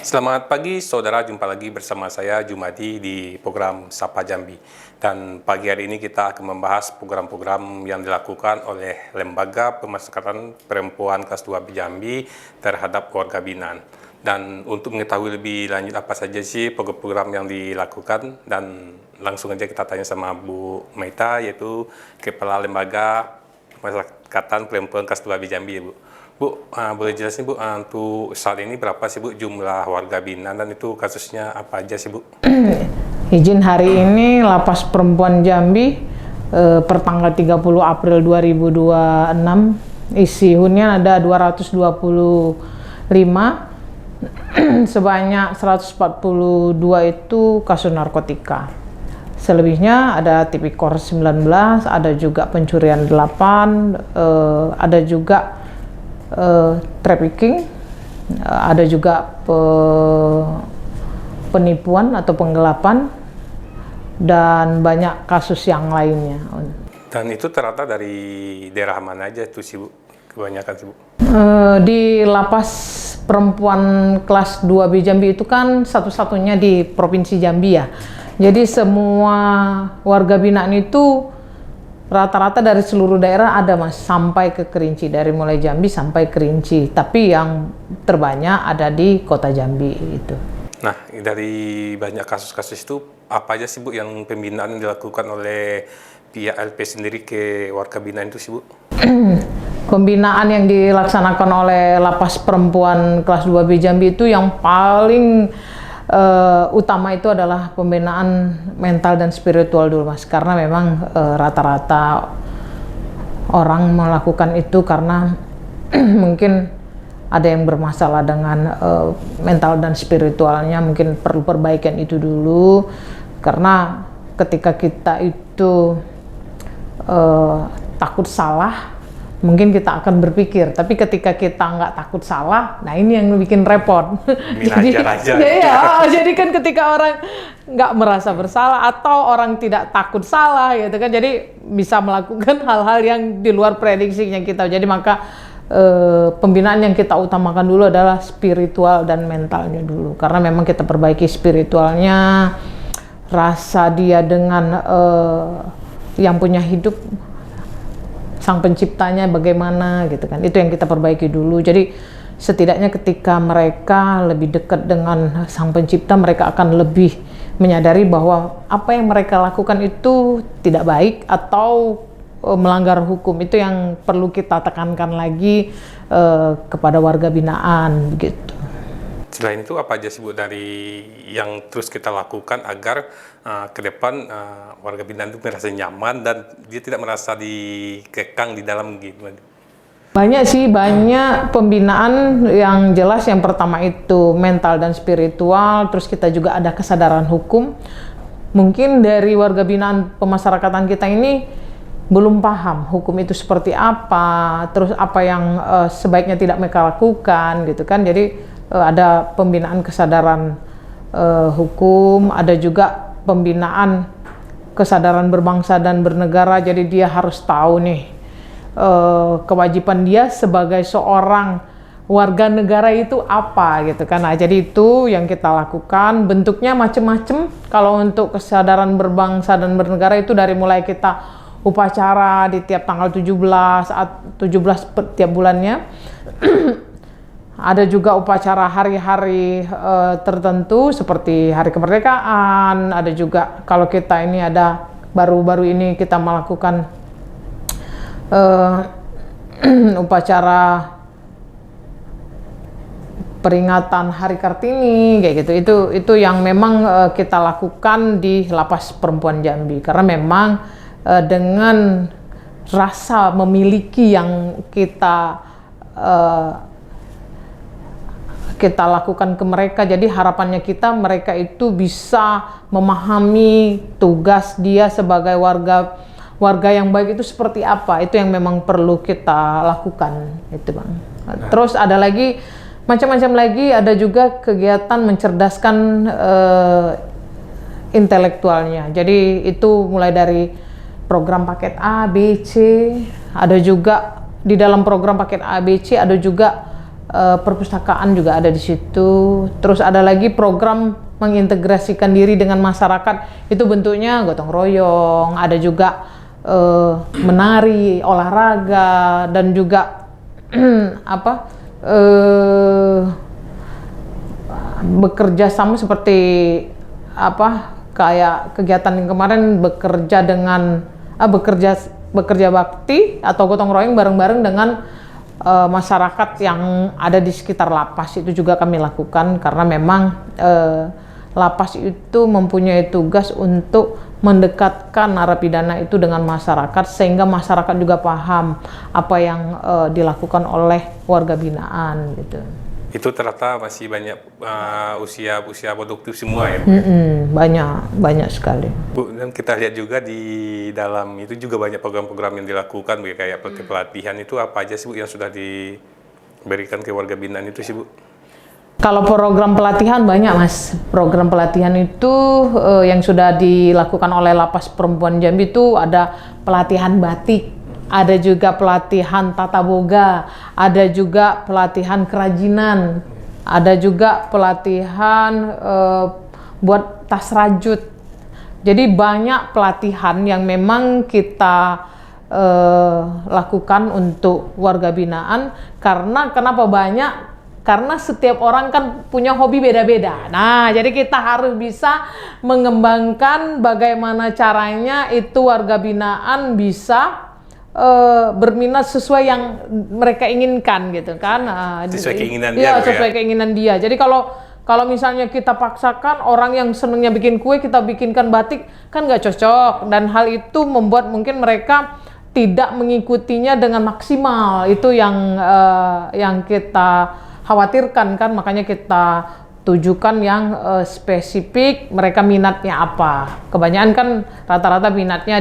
Selamat pagi saudara, jumpa lagi bersama saya Jumadi di program Sapa Jambi. Dan pagi hari ini kita akan membahas program-program yang dilakukan oleh Lembaga Pemasyarakatan Perempuan kelas 2 Jambi terhadap warga binaan. Dan untuk mengetahui lebih lanjut apa saja sih program-program yang dilakukan, dan langsung aja kita tanya sama Bu Maita, yaitu Kepala Lembaga Pemasyarakatan Perempuan kelas 2 Jambi, Bu. Bu, boleh jelasin Bu, untuk saat ini berapa sih Bu jumlah warga binaan dan itu kasusnya apa aja sih Bu? Izin hari ini Lapas Perempuan Jambi per tanggal 30 April 2026 isi hunian ada 225, sebanyak 142 itu kasus narkotika. Selebihnya ada tipikor 19, ada juga pencurian 8, ada juga trafficking, ada juga penipuan atau penggelapan, dan banyak kasus yang lainnya. Dan itu ternyata dari daerah mana aja tuh sih Bu? Kebanyakan sih Bu? Di Lapas Perempuan kelas 2 B Jambi itu kan satu-satunya di Provinsi Jambi ya. Jadi semua warga binaan itu rata-rata dari seluruh daerah ada Mas, sampai ke Kerinci, dari mulai Jambi sampai Kerinci. Tapi yang terbanyak ada di kota Jambi itu. Nah, dari banyak kasus-kasus itu apa aja sih Bu yang pembinaan dilakukan oleh pihak LP sendiri ke warga binaan itu sih Bu? Pembinaan yang dilaksanakan oleh Lapas Perempuan kelas 2 B Jambi itu yang paling utama itu adalah pembinaan mental dan spiritual dulu Mas, karena memang rata-rata orang melakukan itu karena mungkin ada yang bermasalah dengan mental dan spiritualnya, mungkin perlu perbaikan itu dulu. Karena ketika kita itu takut salah, mungkin kita akan berpikir, tapi ketika kita nggak takut salah, nah ini yang bikin repot. Jadi kan ketika orang nggak merasa bersalah atau orang tidak takut salah gitu kan, jadi bisa melakukan hal-hal yang di luar prediksinya kita. Jadi maka pembinaan yang kita utamakan dulu adalah spiritual dan mentalnya dulu, karena memang kita perbaiki spiritualnya, rasa dia dengan yang punya hidup, Sang Penciptanya bagaimana gitu kan, itu yang kita perbaiki dulu. Jadi setidaknya ketika mereka lebih dekat dengan Sang Pencipta, mereka akan lebih menyadari bahwa apa yang mereka lakukan itu tidak baik atau melanggar hukum. Itu yang perlu kita tekankan lagi kepada warga binaan begitu. Selain itu apa aja sih Bu dari yang terus kita lakukan agar ke depan warga binaan itu merasa nyaman dan dia tidak merasa dikekang di dalam gitu? Banyak sih, banyak pembinaan yang jelas. Yang pertama itu mental dan spiritual, terus kita juga ada kesadaran hukum. Mungkin dari warga binaan pemasyarakatan kita ini belum paham hukum itu seperti apa, terus apa yang sebaiknya tidak mereka lakukan gitu kan. Jadi ada pembinaan kesadaran hukum, ada juga pembinaan kesadaran berbangsa dan bernegara. Jadi dia harus tahu nih kewajiban dia sebagai seorang warga negara itu apa gitu kan. Nah, jadi itu yang kita lakukan, bentuknya macam-macam. Kalau untuk kesadaran berbangsa dan bernegara itu dari mulai kita upacara di tiap tanggal 17 tiap bulannya. Ada juga upacara hari-hari tertentu seperti hari kemerdekaan. Ada juga kalau kita ini ada baru-baru ini kita melakukan upacara peringatan Hari Kartini kayak gitu. Itu yang memang kita lakukan di Lapas Perempuan Jambi, karena memang dengan rasa memiliki yang kita lakukan ke mereka, jadi harapannya mereka itu bisa memahami tugas dia sebagai warga yang baik itu seperti apa. Itu yang memang perlu kita lakukan itu Bang. Terus ada lagi macam-macam lagi, ada juga kegiatan mencerdaskan intelektualnya. Jadi itu mulai dari program paket A, B, C, ada juga di dalam program paket A, B, C ada juga perpustakaan juga ada di situ. Terus ada lagi program mengintegrasikan diri dengan masyarakat, itu bentuknya gotong royong, ada juga menari, olahraga, dan juga bekerja sama seperti kayak kegiatan yang kemarin bekerja dengan bekerja bakti atau gotong royong bareng-bareng dengan masyarakat yang ada di sekitar lapas. Itu juga kami lakukan karena memang lapas itu mempunyai tugas untuk mendekatkan narapidana itu dengan masyarakat, sehingga masyarakat juga paham apa yang dilakukan oleh warga binaan gitu. Itu ternyata masih banyak usia produktif semua ya? Banyak sekali. Bu, dan kita lihat juga di dalam itu juga banyak program-program yang dilakukan, kayak pelatihan itu apa aja sih Bu yang sudah diberikan ke warga binaan itu sih Bu? Kalau program pelatihan banyak Mas. Program pelatihan itu yang sudah dilakukan oleh Lapas Perempuan Jambi itu ada pelatihan batik, ada juga pelatihan tata boga, ada juga pelatihan kerajinan, ada juga pelatihan buat tas rajut. Jadi banyak pelatihan yang memang kita lakukan untuk warga binaan. Kenapa banyak? Karena setiap orang kan punya hobi beda-beda. Nah, jadi kita harus bisa mengembangkan bagaimana caranya itu warga binaan bisa berminat sesuai yang mereka inginkan gitu kan. Sesuai keinginan dia. Iya, sesuai keinginan dia. Jadi kalau misalnya kita paksakan orang yang senangnya bikin kue, kita bikinkan batik, kan nggak cocok. Dan hal itu membuat mungkin mereka tidak mengikutinya dengan maksimal. Itu yang kita khawatirkan kan, makanya kita tujukan yang spesifik mereka minatnya apa. Kebanyakan kan rata-rata minatnya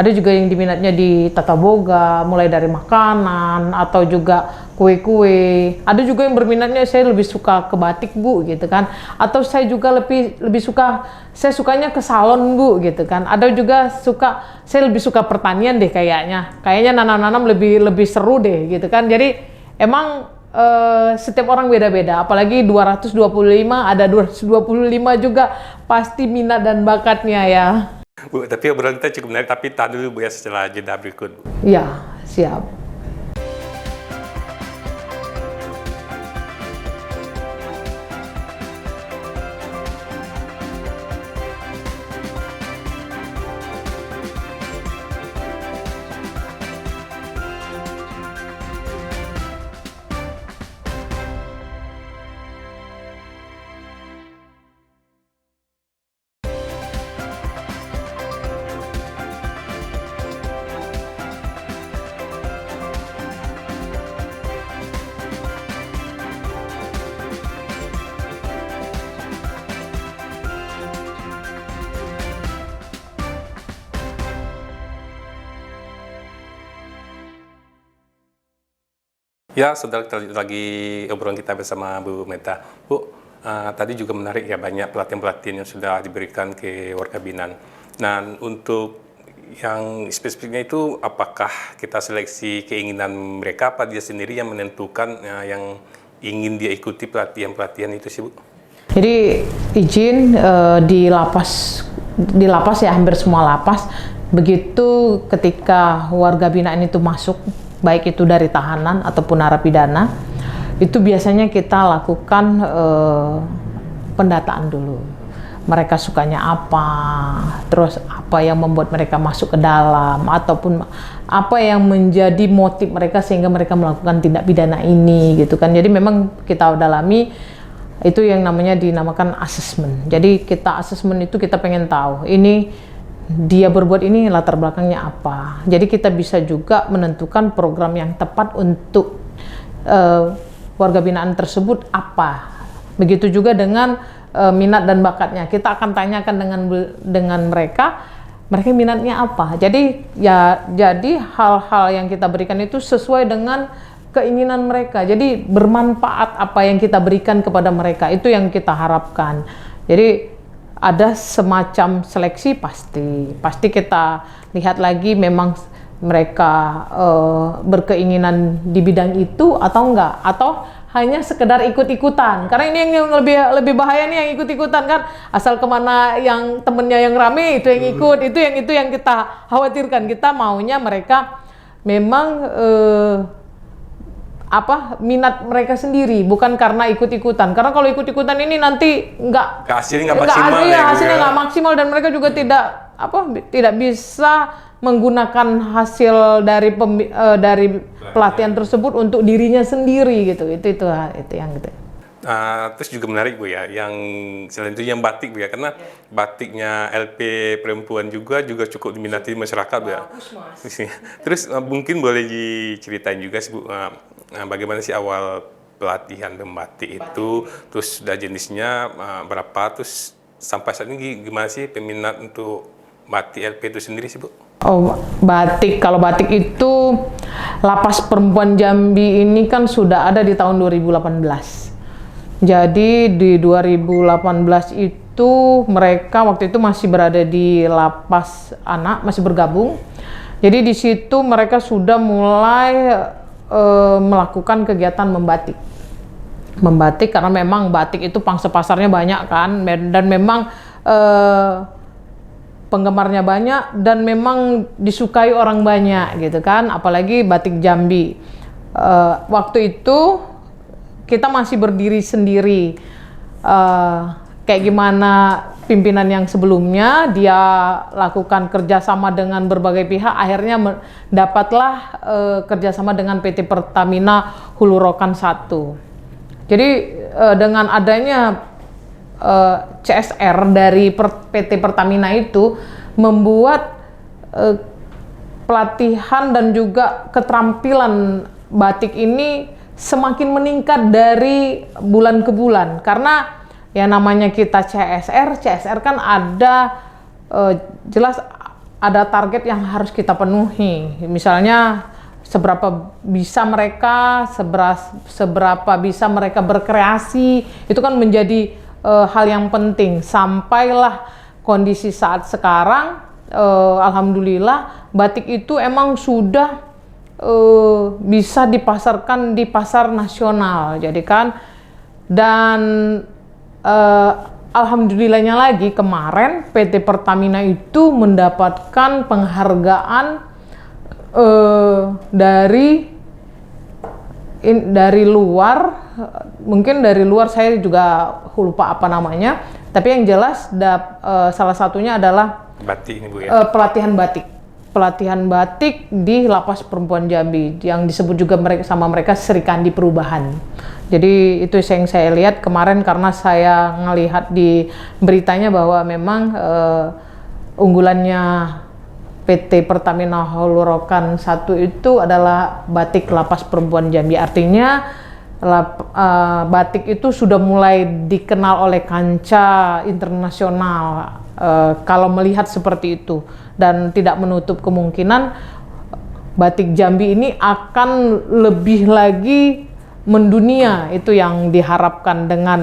ada juga yang diminatnya di tata boga, mulai dari makanan atau juga kue-kue. Ada juga yang berminatnya saya lebih suka ke batik Bu gitu kan. Atau saya juga lebih suka, saya sukanya ke salon Bu gitu kan. Ada juga saya lebih suka pertanian deh kayaknya. Kayaknya nanam-nanam lebih seru deh gitu kan. Jadi emang setiap orang beda-beda, apalagi 225 ada 225 juga pasti minat dan bakatnya ya. Bu, tapi obrolan kita cukup menarik, tapi tahan dulu Bu ya setelah jeda berikut. Ya, siap. Ya, saudara, kita lanjut lagi obrolan kita bersama Bu Meta. Bu, tadi juga menarik ya, banyak pelatihan-pelatihan yang sudah diberikan ke warga binaan. Nah, untuk yang spesifiknya itu, apakah kita seleksi keinginan mereka, apa dia sendiri yang menentukan yang ingin dia ikuti pelatihan-pelatihan itu sih Bu? Jadi izin di lapas ya, hampir semua lapas, begitu ketika warga binaan itu masuk, baik itu dari tahanan ataupun narapidana, itu biasanya kita lakukan pendataan dulu. Mereka sukanya apa, terus apa yang membuat mereka masuk ke dalam, ataupun apa yang menjadi motif mereka sehingga mereka melakukan tindak pidana ini gitu kan. Jadi memang kita dalami, itu yang namanya dinamakan asesmen. Jadi kita asesmen itu kita pengen tahu ini dia berbuat ini latar belakangnya apa. Jadi kita bisa juga menentukan program yang tepat untuk warga binaan tersebut apa. Begitu juga dengan minat dan bakatnya. Kita akan tanyakan dengan mereka minatnya apa. Jadi hal-hal yang kita berikan itu sesuai dengan keinginan mereka. Jadi bermanfaat apa yang kita berikan kepada mereka. Itu yang kita harapkan. Jadi ada semacam seleksi pasti kita lihat lagi memang mereka berkeinginan di bidang itu atau enggak, atau hanya sekedar ikut-ikutan. Karena ini yang lebih bahaya nih, yang ikut-ikutan kan, asal kemana yang temennya yang rame itu yang ikut, itu yang kita khawatirkan. Kita maunya mereka memang minat mereka sendiri, bukan karena ikut-ikutan. Karena kalau ikut-ikutan ini nanti hasilnya nggak maksimal, hasilnya nggak maksimal, dan mereka juga tidak bisa menggunakan hasil dari pelatihan tersebut untuk dirinya sendiri gitu. Itu yang gitu. Terus juga menarik Bu ya, yang selain itu yang batik Bu ya, karena batiknya LP perempuan juga cukup diminati masyarakat Bu ya. Terus mungkin boleh diceritain juga Bu, bagaimana sih awal pelatihan membatik itu, terus udah jenisnya berapa, terus sampai saat ini gimana sih peminat untuk batik LP itu sendiri sih Bu? Oh, batik. Kalau batik itu Lapas Perempuan Jambi ini kan sudah ada di tahun 2018. Jadi di 2018 itu mereka waktu itu masih berada di Lapas Anak, masih bergabung. Jadi di situ mereka sudah mulai melakukan kegiatan membatik karena memang batik itu pangsa pasarnya banyak kan, dan memang penggemarnya banyak dan memang disukai orang banyak gitu kan, apalagi batik Jambi. Waktu itu kita masih berdiri sendiri, kayak gimana pimpinan yang sebelumnya dia lakukan kerjasama dengan berbagai pihak, akhirnya dapatlah kerjasama dengan PT Pertamina Hulu Rokan 1. Jadi dengan adanya CSR dari PT Pertamina itu membuat pelatihan dan juga keterampilan batik ini semakin meningkat dari bulan ke bulan. Karena ya namanya kita CSR kan ada jelas ada target yang harus kita penuhi. Misalnya seberapa bisa mereka berkreasi, itu kan menjadi hal yang penting. Sampailah kondisi saat sekarang, alhamdulillah batik itu emang sudah bisa dipasarkan di pasar nasional. Jadi kan, dan alhamdulillahnya lagi kemarin PT Pertamina itu mendapatkan penghargaan dari luar, mungkin dari luar saya juga lupa apa namanya, tapi yang jelas salah satunya adalah batik ini Bu ya. Pelatihan batik di Lapas Perempuan Jambi yang disebut juga mereka Serikandi Perubahan. Jadi itu yang saya lihat kemarin karena saya ngelihat di beritanya bahwa memang unggulannya PT Pertamina Hulu Rokan 1 itu adalah batik Lapas Perempuan Jambi. Artinya batik itu sudah mulai dikenal oleh kancah internasional kalau melihat seperti itu, dan tidak menutup kemungkinan batik Jambi ini akan lebih lagi mendunia. Itu yang diharapkan dengan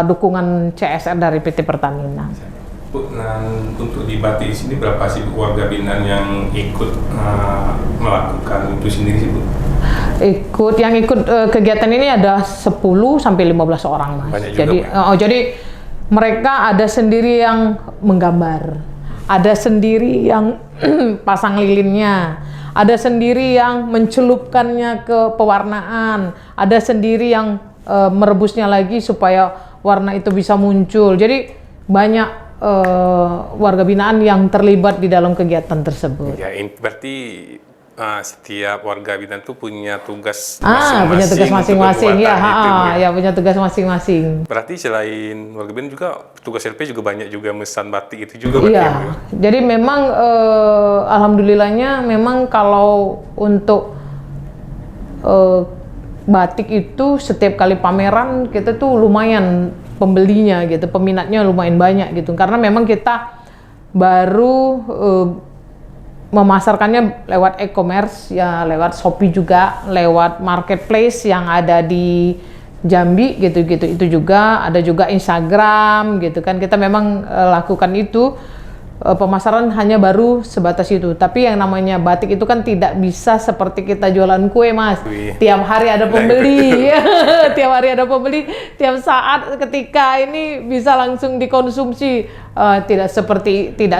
dukungan CSR dari PT Pertamina. Nah, untuk di batik di sini berapa sih warga binaan yang ikut melakukan itu sendiri sih Bu? Yang ikut kegiatan ini ada 10 sampai 15 orang Mas. Banyak Jadi juga, jadi mereka ada sendiri yang menggambar, ada sendiri yang pasang lilinnya, ada sendiri yang mencelupkannya ke pewarnaan, ada sendiri yang merebusnya lagi supaya warna itu bisa muncul. Jadi banyak warga binaan yang terlibat di dalam kegiatan tersebut. Ya, berarti setiap warga binaan itu punya tugas masing-masing. Punya tugas masing-masing ya, ya punya tugas masing-masing. Berarti selain warga binaan juga tugas LP juga banyak juga mesan batik itu juga. Iya. Jadi memang alhamdulillahnya memang kalau untuk batik itu setiap kali pameran kita tuh lumayan pembelinya gitu, peminatnya lumayan banyak gitu, karena memang kita baru memasarkannya lewat e-commerce ya, lewat Shopee juga, lewat marketplace yang ada di Jambi gitu-gitu. Itu juga ada juga Instagram gitu kan, kita memang lakukan itu pemasaran hanya baru sebatas itu. Tapi yang namanya batik itu kan tidak bisa seperti kita jualan kue, Mas. Tiap hari ada pembeli, tiap hari ada pembeli, tiap saat ketika ini bisa langsung dikonsumsi. Tidak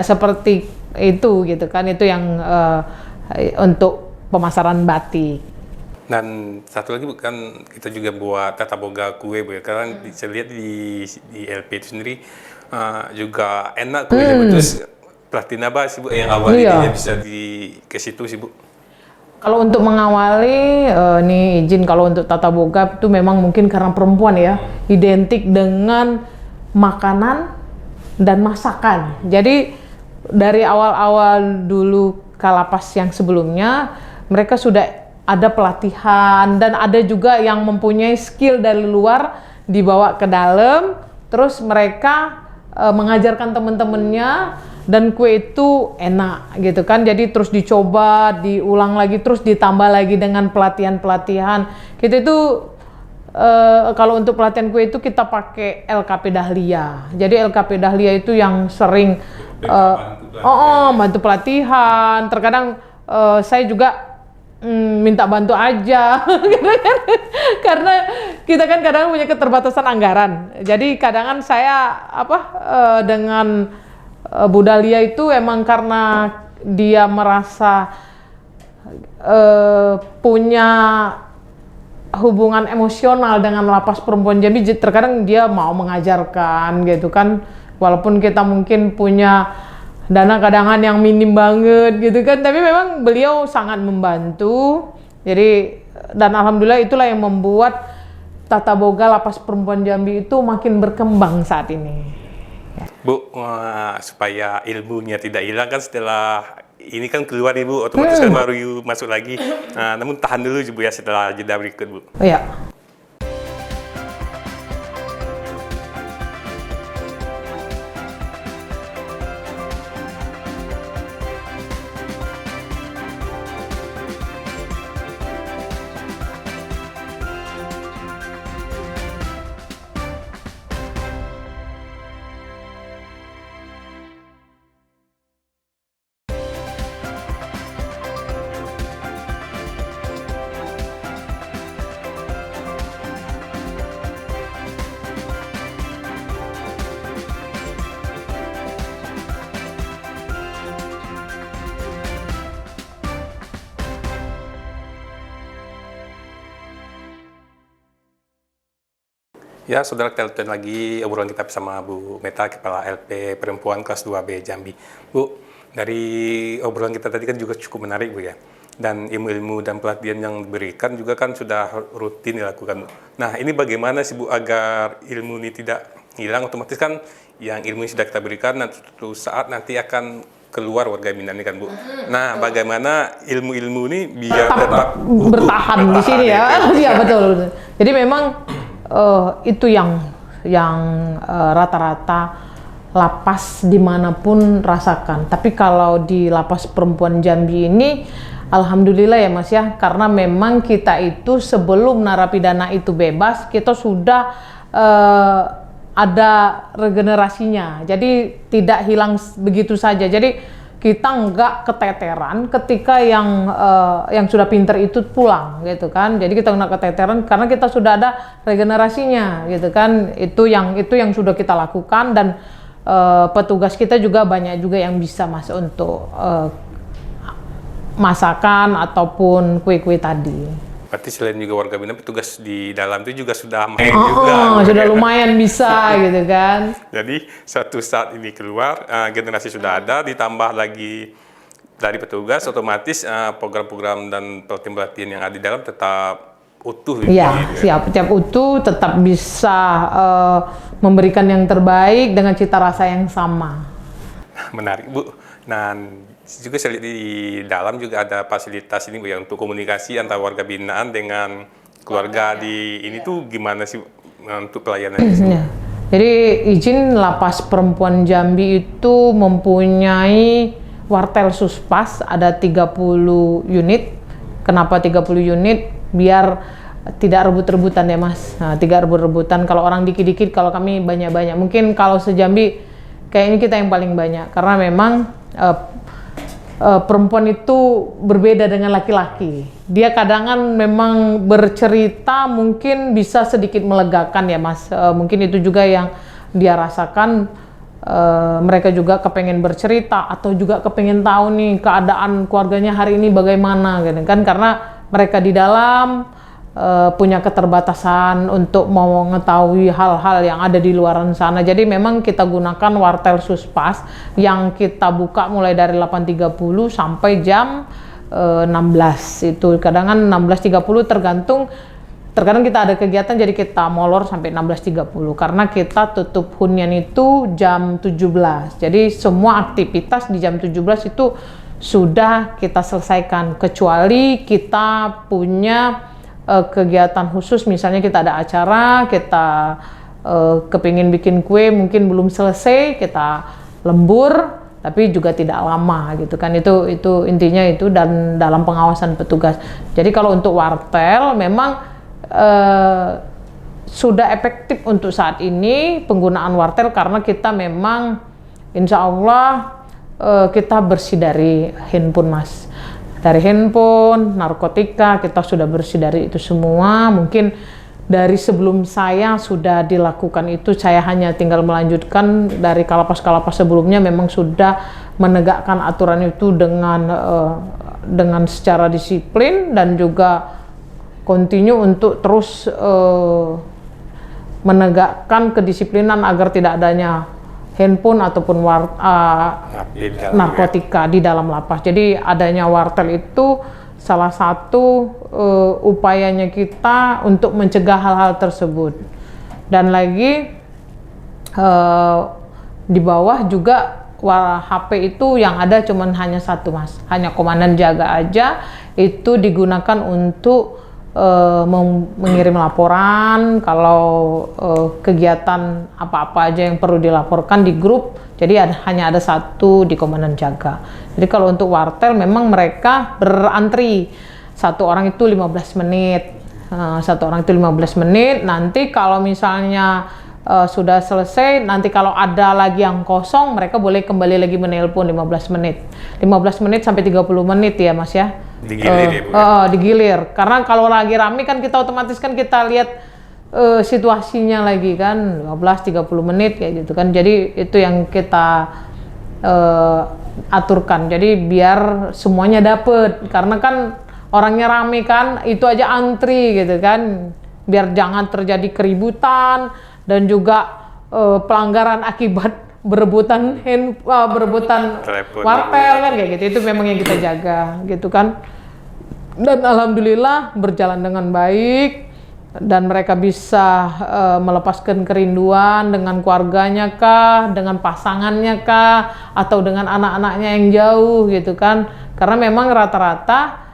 seperti itu gitu kan. Itu yang untuk pemasaran batik. Dan satu lagi bukan kita juga buat tata boga kue, Bu, ya. Karena saya lihat di LP itu sendiri juga enak kue. Terus pelatih apa sih, Bu, yang awal ini bisa ke situ sih, Bu? Kalau untuk mengawali, nih izin kalau untuk tata boga itu memang mungkin karena perempuan ya, identik dengan makanan dan masakan. Jadi dari awal-awal dulu Kalapas yang sebelumnya, mereka sudah ada pelatihan dan ada juga yang mempunyai skill dari luar dibawa ke dalam, terus mereka mengajarkan teman-temannya dan kue itu enak gitu kan. Jadi terus dicoba, diulang lagi, terus ditambah lagi dengan pelatihan-pelatihan. Kita itu kalau untuk pelatihan kue itu kita pakai LKP Dahlia. Jadi LKP Dahlia itu yang sering bantu pelatihan. Terkadang saya juga minta bantu aja karena kita kan kadang punya keterbatasan anggaran. Jadi kadang saya dengan Bu Dahlia itu emang karena dia merasa punya hubungan emosional dengan Lapas Perempuan Jambi, terkadang dia mau mengajarkan gitu kan, walaupun kita mungkin punya dana kadangan yang minim banget gitu kan, tapi memang beliau sangat membantu. Jadi dan alhamdulillah itulah yang membuat tata boga Lapas Perempuan Jambi itu makin berkembang saat ini. Bu, supaya ilmunya tidak hilang kan setelah ini kan keluar Ibu, otomatis kan baru masuk lagi. Namun tahan dulu Bu ya setelah jeda berikut, Bu. Iya. Ya, saudara, kita lanjutkan lagi obrolan kita bersama Bu Meta, Kepala LP Perempuan kelas 2B Jambi. Bu, dari obrolan kita tadi kan juga cukup menarik, Bu ya. Dan ilmu-ilmu dan pelatihan yang diberikan juga kan sudah rutin dilakukan, Bu. Nah, ini bagaimana sih, Bu, agar ilmu ini tidak hilang? Otomatis kan yang ilmu yang sudah kita berikan nanti suatu saat nanti akan keluar warga binaan ini kan, Bu. Nah, bagaimana ilmu-ilmu ini biar tetap bertahan di sini ya? Iya, betul. Jadi memang itu yang rata-rata lapas dimanapun rasakan. Tapi kalau di Lapas Perempuan Jambi ini, alhamdulillah ya Mas ya, karena memang kita itu sebelum narapidana itu bebas, kita sudah ada regenerasinya. Jadi tidak hilang begitu saja. Jadi kita nggak keteteran ketika yang sudah pinter itu pulang gitu kan. Jadi kita nggak keteteran karena kita sudah ada regenerasinya gitu kan. Itu yang sudah kita lakukan, dan petugas kita juga banyak juga yang bisa Mas untuk masakan ataupun kue-kue tadi. Berarti selain juga warga binaan, petugas di dalam itu juga sudah main juga. Sudah lumayan bisa gitu kan. Jadi suatu saat ini keluar, generasi sudah ada, ditambah lagi dari petugas, otomatis program-program dan pelatihan-pelatihan yang ada di dalam tetap utuh. Iya, siap utuh, tetap bisa memberikan yang terbaik dengan cita rasa yang sama. Menarik, Bu. Dan juga saya lihat di dalam juga ada fasilitas ini, Bu, ya, untuk komunikasi antara warga binaan dengan keluarga di ini tuh gimana sih untuk pelayanan? Ya. Jadi izin Lapas Perempuan Jambi itu mempunyai wartel suspas, ada 30 unit. Kenapa 30 unit? Biar tidak rebut-rebutan ya Mas. Nah, tidak rebut-rebutan. Kalau orang dikit-dikit, kalau kami banyak-banyak. Mungkin kalau sejambi kayaknya kita yang paling banyak karena memang perempuan itu berbeda dengan laki-laki. Dia kadang memang bercerita mungkin bisa sedikit melegakan ya Mas. Mungkin itu juga yang dia rasakan. Mereka juga kepengen bercerita atau juga kepengen tahu nih keadaan keluarganya hari ini bagaimana gitu kan, karena mereka di dalam punya keterbatasan untuk mau mengetahui hal-hal yang ada di luar sana. Jadi memang kita gunakan wartel Suspas yang kita buka mulai dari 8.30 sampai jam 16. Itu kadang 16.30 terkadang kita ada kegiatan jadi kita molor sampai 16.30 karena kita tutup hunian itu jam 17. Jadi semua aktivitas di jam 17 itu sudah kita selesaikan, kecuali kita punya kegiatan khusus, misalnya kita ada acara, kita kepingin bikin kue mungkin belum selesai, kita lembur tapi juga tidak lama gitu kan. Itu intinya itu, dan dalam pengawasan petugas. Jadi kalau untuk wartel memang sudah efektif untuk saat ini penggunaan wartel karena kita memang insya Allah kita bersih dari handphone Mas. Dari handphone, narkotika, kita sudah bersih dari itu semua. Mungkin dari sebelum saya sudah dilakukan itu, saya hanya tinggal melanjutkan dari kalapas-kalapas sebelumnya memang sudah menegakkan aturan itu dengan secara disiplin dan juga continue untuk terus menegakkan kedisiplinan agar tidak adanya handphone ataupun narkotika di dalam lapas. Jadi adanya wartel itu salah satu upayanya kita untuk mencegah hal-hal tersebut. Dan lagi di bawah juga HP itu yang ada cuman hanya satu Mas, hanya komandan jaga aja, itu digunakan untuk mengirim laporan kalau kegiatan apa-apa aja yang perlu dilaporkan di grup. Jadi hanya ada satu di komandan jaga. Jadi kalau untuk wartel memang mereka berantri, satu orang itu 15 menit. Satu orang itu 15 menit. Nanti kalau misalnya sudah selesai, nanti kalau ada lagi yang kosong, mereka boleh kembali lagi menelpon 15 menit. 15 menit sampai 30 menit ya Mas ya. Digilir digilir. Karena kalau lagi rame kan kita otomatis kan kita lihat situasinya lagi kan, 15-30 menit kayak gitu kan. Jadi itu yang kita aturkan. Jadi biar semuanya dapet. Karena kan orangnya rame kan, itu aja antri gitu kan. Biar jangan terjadi keributan dan juga pelanggaran akibat berebutan wartel kan kayak gitu. Itu memang yang kita jaga gitu kan. Dan alhamdulillah berjalan dengan baik, dan mereka bisa melepaskan kerinduan dengan keluarganya kah, dengan pasangannya kah, atau dengan anak-anaknya yang jauh gitu kan. Karena memang rata-rata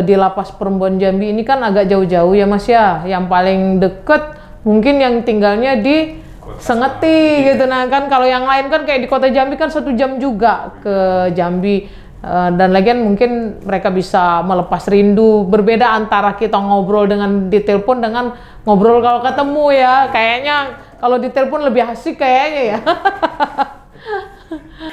di lapas perempuan Jambi ini kan agak jauh-jauh ya Mas ya. Yang paling deket mungkin yang tinggalnya di Sengeti gitu. Nah kan kalau yang lain kan kayak di kota Jambi kan 1 jam juga ke Jambi. Dan lagian mungkin mereka bisa melepas rindu. Berbeda antara kita ngobrol dengan di telepon dengan ngobrol kalau ketemu ya. Kayaknya kalau di telepon lebih asik kayaknya ya.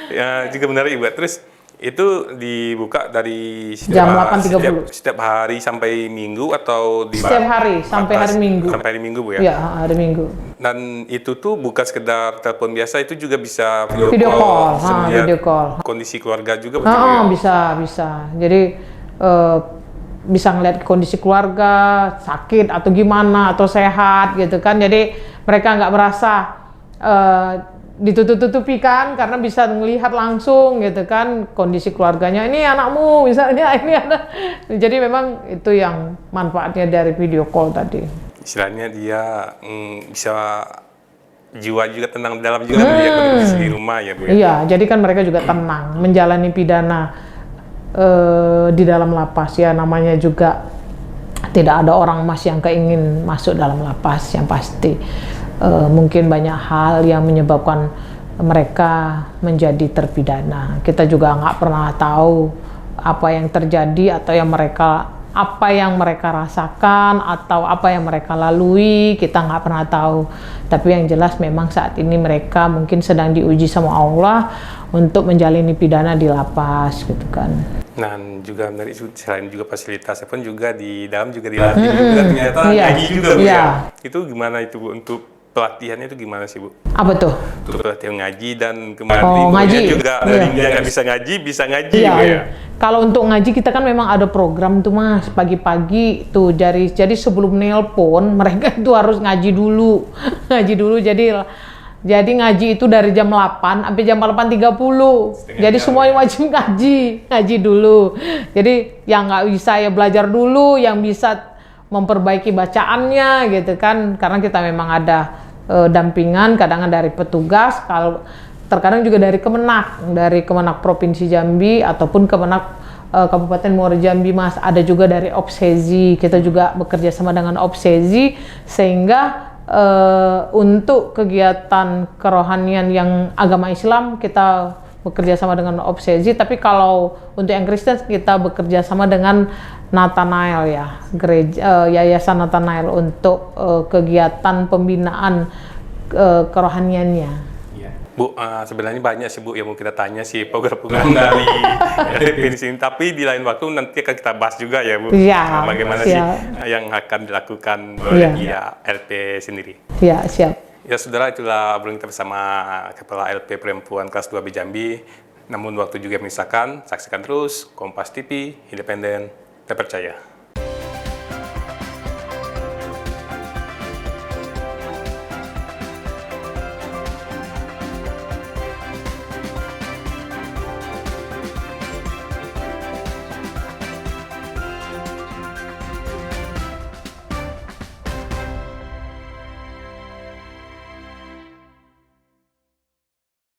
Ya juga benar Ibu. Terus itu dibuka dari jam 8.30 setiap hari sampai Minggu atau di setiap hari sampai hari Minggu. Sampai hari Minggu Bu ya? Ya, hari Minggu. Dan itu tuh bukan sekedar telepon biasa, itu juga bisa video call. Video call. Kondisi keluarga juga bisa. Jadi bisa ngeliat kondisi keluarga, sakit atau gimana, atau sehat gitu kan. Jadi mereka nggak merasa ditutup-tutupi kan, karena bisa melihat langsung gitu kan kondisi keluarganya. Ini anakmu misalnya, ini ada. Jadi memang itu yang manfaatnya dari video call tadi. Istilahnya dia bisa jiwa juga tenang dalam juga melihat kondisi di rumah ya Bu. Iya, jadi kan mereka juga tenang menjalani pidana di dalam lapas ya. Namanya juga tidak ada orang Mas yang keingin masuk dalam lapas yang pasti. Mungkin banyak hal yang menyebabkan mereka menjadi terpidana. Kita juga nggak pernah tahu apa yang terjadi atau yang mereka apa yang mereka rasakan atau apa yang mereka lalui, kita nggak pernah tahu. Tapi yang jelas memang saat ini mereka mungkin sedang diuji sama Allah untuk menjalani pidana di lapas gitu kan. Nah, juga menarik, selain juga fasilitasnya pun juga di dalam juga dilatih juga ternyata ngaji juga Bu ya. Itu gimana itu Bu, untuk pelatihannya itu gimana sih Bu? Apa tuh? Untuk pelatihan ngaji dan kemarin ngaji juga dari dia nggak bisa ngaji iya, Bu ya. iya. Kalau untuk ngaji kita kan memang ada program tuh Mas, pagi-pagi tuh jadi sebelum nelpon mereka itu harus ngaji dulu. Ngaji dulu jadi ngaji itu dari jam 8 sampai jam 8.30. Jadi semuanya wajib ngaji dulu. Jadi yang nggak bisa ya belajar dulu, yang bisa memperbaiki bacaannya gitu kan. Karena kita memang ada dampingan kadang dari petugas, kalau terkadang juga dari Kemenak Provinsi Jambi ataupun Kemenak Kabupaten Muaro Jambi Mas. Ada juga dari Opsesi, kita juga bekerja sama dengan Opsesi sehingga untuk kegiatan kerohanian yang agama Islam kita bekerja sama dengan Opsesi, tapi kalau untuk yang Kristen kita bekerja sama dengan Nathanael ya, Yayasan Nathanael untuk kegiatan pembinaan kerohaniannya. Bu, sebenarnya banyak sih Bu yang mau kita tanya sih program-program dari LP di sini. Tapi di lain waktu nanti akan kita bahas juga ya Bu. Ya, bagaimana sih yang akan dilakukan oleh LP sendiri. Ya, siap. Ya saudara, itulah obrolan kita bersama Kepala LP Perempuan Kelas 2B Jambi. Namun waktu juga memisahkan, saksikan terus Kompas TV, independen, terpercaya.